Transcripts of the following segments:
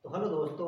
तो हेलो दोस्तों,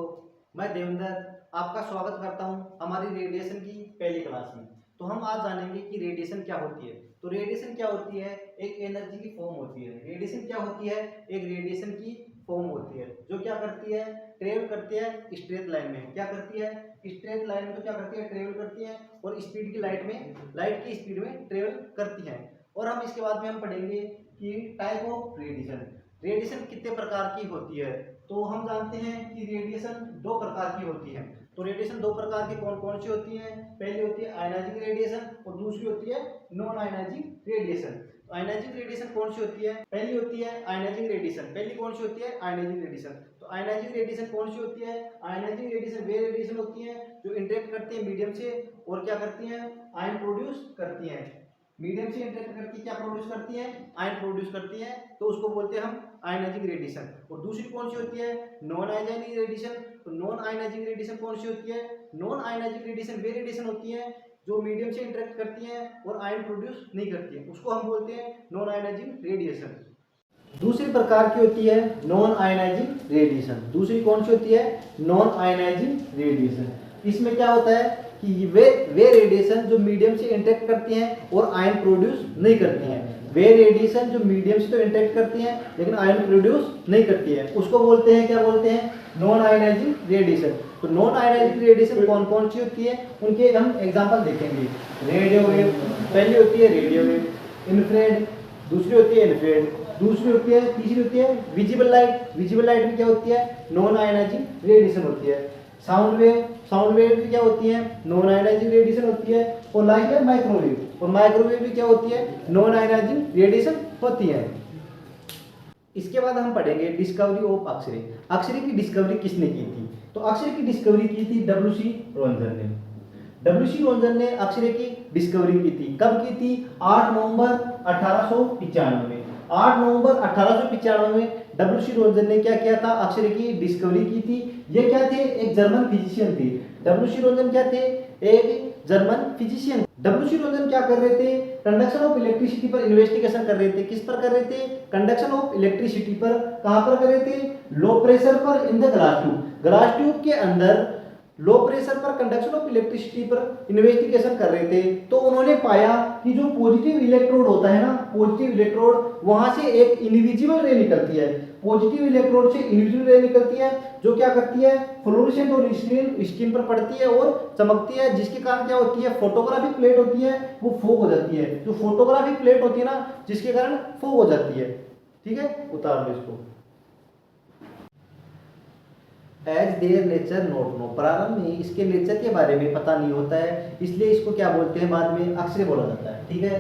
मैं देवेंद्र आपका स्वागत करता हूं हमारी रेडिएशन की पहली क्लास में। तो हम आज जानेंगे कि रेडिएशन क्या होती है। तो रेडिएशन क्या होती है? एक एनर्जी की फॉर्म होती है। रेडिएशन क्या होती है? एक रेडिएशन की फॉर्म होती है जो क्या करती है, ट्रेवल करती है स्ट्रेट लाइन में। क्या करती है? स्ट्रेट लाइन में तो क्या करती है, ट्रेवल करती है, और स्पीड की लाइट की स्पीड में ट्रेवल करती है। और हम इसके बाद में हम पढ़ेंगे कि टाइप ऑफ रेडिएशन, रेडिएशन कितने प्रकार की होती है। तो हम जानते हैं कि रेडिएशन दो प्रकार की होती है। तो रेडिएशन दो प्रकार की कौन कौन सी होती है? पहली होती है आयनाइजिंग रेडिएशन और दूसरी होती है नॉन आयनाइजिंग रेडिएशन। तो आयनाइजिंग रेडिएशन कौन सी होती है? पहली होती है आयनाइजिंग रेडिएशन। पहली कौन सी होती है? Ionising radiation. तो आयनाइजिंग रेडिएशन कौन सी होती है? आयनाइजिंग रेडिएशन वे रेडिएशन होती है जो इंटरेक्ट करती है मीडियम से और क्या करती है, आयन प्रोड्यूस करती है। मीडियम से इंटरेक्ट करके क्या प्रोड्यूस करती है? आयन प्रोड्यूस करती है। तो उसको बोलते हैं हम आयनाइजिंग रेडिएशन। और दूसरी कौन सी होती है? Non ionising radiation. तो नॉन आयनाइजिंग रेडिएशन कौन सी होती है? नॉन आयनाइजिंग रेडिएशन वे रेडिएशन होती है जो मीडियम से इंटरेक्ट करती है और आयन प्रोड्यूस नहीं करती है, उसको हम बोलते हैं नॉन आयनाइजिंग रेडिएशन। दूसरी प्रकार की होती है नॉन आयनाइजिंग रेडिएशन। दूसरी कौन सी होती है? Non ionising radiation. इसमें क्या होता है कि वे रेडिएशन जो मीडियम से इंटरेक्ट करती हैं और आयन प्रोड्यूस नहीं करती हैं। वे रेडिएशन जो मीडियम से तो इंटरेक्ट करती हैं लेकिन आयन प्रोड्यूस नहीं करती है, उसको बोलते हैं, क्या बोलते हैं? Non ionising radiation. तो नॉन आयनाइजिंग रेडिएशन कौन कौन सी होती है उनके हम एग्जांपल देखेंगे। रेडियो वेव पहली होती है, रेडियो वेव। इंफ्रारेड दूसरी होती है, इंफ्रारेड दूसरी होती है, तीसरी होती है विजिबल लाइट। विजिबल लाइट में क्या होती है? नॉन आयनाइजिंग रेडिएशन होती है। साउंड वेव, साउंड वेव भी क्या होती है? नॉन आयनाइजिंग रेडिएशन होती है। और लाइक है माइक्रोवेव, और माइक्रोवेव भी क्या होती है? नॉन आयनाइजिंग रेडिएशन होती है। इसके बाद हम पढ़ेंगे डिस्कवरी ऑफ एक्स-रे। एक्स-रे की डिस्कवरी किसने की थी? तो एक्स-रे की डिस्कवरी की थी डब्ल्यू.सी. रोंजन ने। डब्ल्यू.सी. रोंजन ने एक्स-रे की डिस्कवरी की थी। कब की थी? 8 नवंबर 1895 में। 8 नवंबर 1895 में डब्ल्यू.सी. रोंजन ने क्या किया था? एक्स-रे की डिस्कवरी की थी। ये क्या थे? एक जर्मन फिजिशियन थे। डब्ल्यू.सी. रोंजन क्या थे? एक जर्मन फिजिशियन। डब्ल्यू.सी. रोंजन क्या कर रहे थे? कंडक्शन ऑफ इलेक्ट्रिसिटी पर इन्वेस्टिगेशन कर रहे थे। किस पर कर रहे थे? कंडक्शन ऑफ इलेक्ट्रिसिटी पर। कहां पर कर रहे थे? लो प्रेशर पर in the glass tube. Glass tube के अंदर लो प्रेशर पर कंडक्शन ऑफ इलेक्ट्रिसिटी पर इन्वेस्टिगेशन कर रहे थे। तो उन्होंने पाया कि जो पॉजिटिव इलेक्ट्रोड होता है ना, पॉजिटिव इलेक्ट्रोड, वहां से एक इनविजिबल रे निकलती है। पॉजिटिव इलेक्ट्रोड से इनविजिबल रे निकलती है जो क्या करती है? फ्लोरोसेंट और स्क्रीन पर पड़ती है और चमकती है, जिसके कारण क्या होती है? फोटोग्राफिक प्लेट होती है वो फोक हो जाती है। जो फोटोग्राफिक प्लेट होती है ना, जिसके कारण फोक हो जाती है। ठीक है, उतार लो इसको। As their nature not no, प्रारंभ में इसके नेचर के बारे में पता नहीं होता है, इसलिए इसको क्या बोलते हैं? बाद में एक्स-रे बोला जाता है। ठीक है।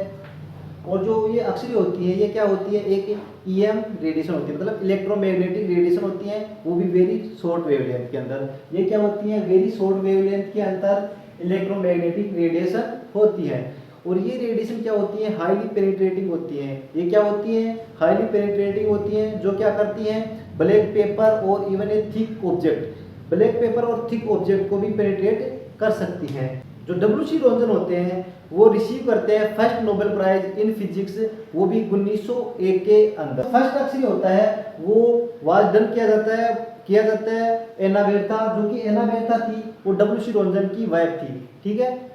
और जो ये एक्स-रे होती है, ये क्या होती है? एक ईएम रेडिएशन होती है, मतलब इलेक्ट्रोमैग्नेटिक रेडिएशन होती है, वो भी वेरी शॉर्ट वेवलेंथ के अंदर। ये क्या होती है? वेरी शॉर्ट वेवलेंथ के अंदर इलेक्ट्रोमैग्नेटिक रेडिएशन होती है। और ये रेडिएशन क्या होती है? हाईली पेनिट्रेटिंग होती है। ये क्या होती है? हाईली पेनिट्रेटिंग होती है जो क्या करती है? ब्लैक पेपर और even a thick object, black pepper और थिक ऑब्जेक्ट को भी पेनिट्रेट कर सकती हैं। जो डब्ल्यू.सी. रोंजन होते हैं वो रिसीव करते हैं first Nobel prize in physics, वो भी 1901 के अंदर। फर्स्ट एक्स-रे होता है वो वाज डन किया जाता है एना बेरथा, जो कि एना बेरथा थी वो डब्ल्यू.सी. रोंजन की वाइफ थी। ठीक है।